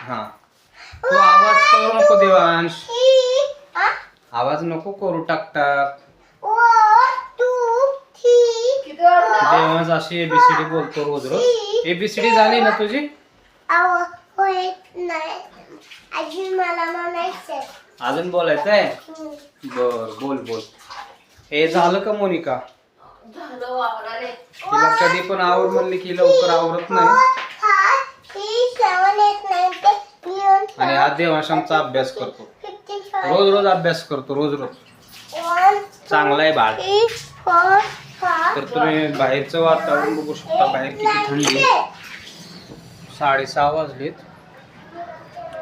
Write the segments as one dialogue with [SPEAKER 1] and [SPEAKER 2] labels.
[SPEAKER 1] हा तू आवाज करू नको देवांश, आवाज नको करू टाक टाक. देवांश अशी एबीसीडी बोलतो रोज रोज. एबीसीडी झाली ना तुझी? अजून बोलायचं आहे? बर बोल बोल. हे झालं का मोनिका? तिला कधी पण आवर म्हणले की लवकर आवरत नाही. आणि हा देवांश आमचा अभ्यास करतो, रोज रोज अभ्यास करतो, रोज रोज. चांगला आहे बाळ. तर तुम्ही बाहेरचं वातावरण बघू शकता, बाहेर किती थंडी. 6:30 वाजलेत,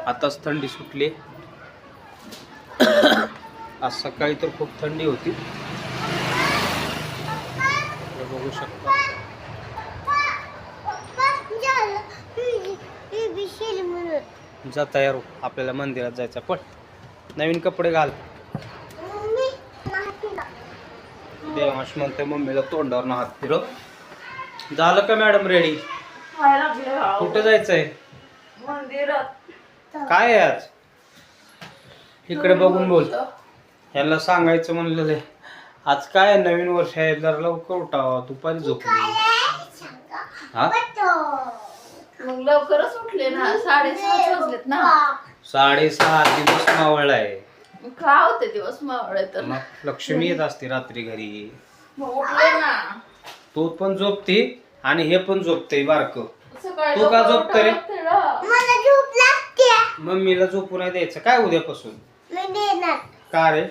[SPEAKER 1] आताच थंडी सुटली. आज सकाळी तर खूप थंडी होती, बघू शकता. जा तयार हो, आपल्याला मंदिरात जायचं. पण नवीन कपडे घाल. देवांश म्हणते मम्मीला तोंडावर ना हात फिरव. झालं का मॅडम रेडी? कुठं जायचंय?
[SPEAKER 2] मंदिरात.
[SPEAKER 1] काय आहे आज? इकडे बघून बोल. ह्याला सांगायचं म्हणलेलं आहे आज काय नवीन वर्ष आहे, जरा लवकर उठावा. दुपारी झोपली. हा
[SPEAKER 2] मग लवकरच उठले ना, 6:30 वाजलेत ना.
[SPEAKER 1] 6:30 दिवस मावळलाय.
[SPEAKER 2] का होते दिवस मावळे तर?
[SPEAKER 1] मग लक्ष्मी येत असते रात्री घरी.
[SPEAKER 2] मग उठले ना.
[SPEAKER 1] तू पण झोपते आणि हे पण झोपते बारक.
[SPEAKER 2] सकाळी
[SPEAKER 1] तू का
[SPEAKER 2] लवकर
[SPEAKER 1] झोपते रे?
[SPEAKER 2] उठावं लागतं ना.
[SPEAKER 1] मम्मीला झोपू नाही द्यायचं काय उद्यापासून? का रे?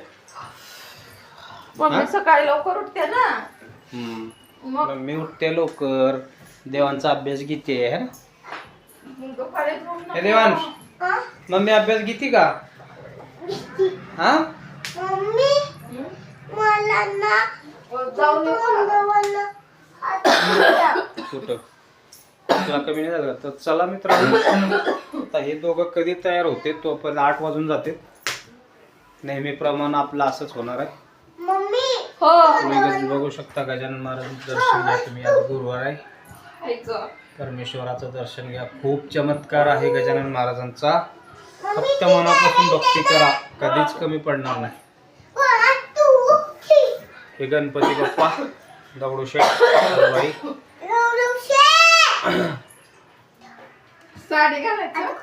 [SPEAKER 2] मम्मी सकाळी लवकर उठते ना. मग
[SPEAKER 1] मम्मी उठते लवकर, देवांचा अभ्यास घेते है ना.
[SPEAKER 2] दुपारी झोप
[SPEAKER 1] हे देवांश, मम्मी अभ्यास घेते का? हा
[SPEAKER 2] जाऊन
[SPEAKER 1] कुठं तुला कमी नाही झालं? तर चला मित्रांनो, आता हे दोघं कधी तयार होते तो पण 8 वाजून जाते. नेहमीप्रमाणे आपलं असंच होणार आहे.
[SPEAKER 2] हो.
[SPEAKER 1] तुम्ही बघू शकता गजानन महाराजांचं दर्शन घ्या तुम्ही. आज गुरुवार आहे, परमेश्वराचं दर्शन घ्या. खूप चमत्कार आहे गजानन महाराजांचा. फक्त मनापासून भक्ती करा, कधीच कमी पडणार नाही. हे गणपती बाप्पा, दगडूशेठ हलवाई.
[SPEAKER 2] साडी घालायचं.